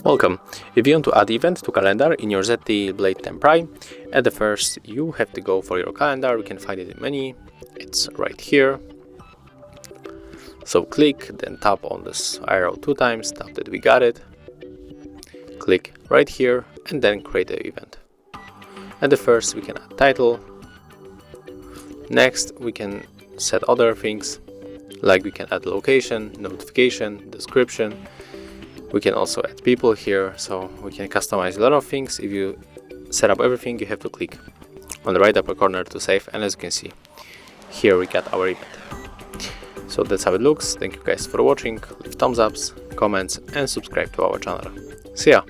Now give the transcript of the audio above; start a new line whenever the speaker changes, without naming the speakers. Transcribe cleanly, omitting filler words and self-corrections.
Welcome. If you want to add event to calendar in your ZTE Blade 10 Prime, at the first you have to go for your calendar. You can find it in menu. It's right here. So click, then tap on this arrow 2 times, tap that we got it. Click right here and then create the event. At the first we can add title. Next we can set other things, like we can add location, notification, description. We can also add people here, so we can customize a lot of things. If you set up everything, you have to click on the right upper corner to save, and as you can see, here we got our event. So that's how it looks. Thank you guys for watching. Leave thumbs ups, comments, and subscribe to our channel. See ya!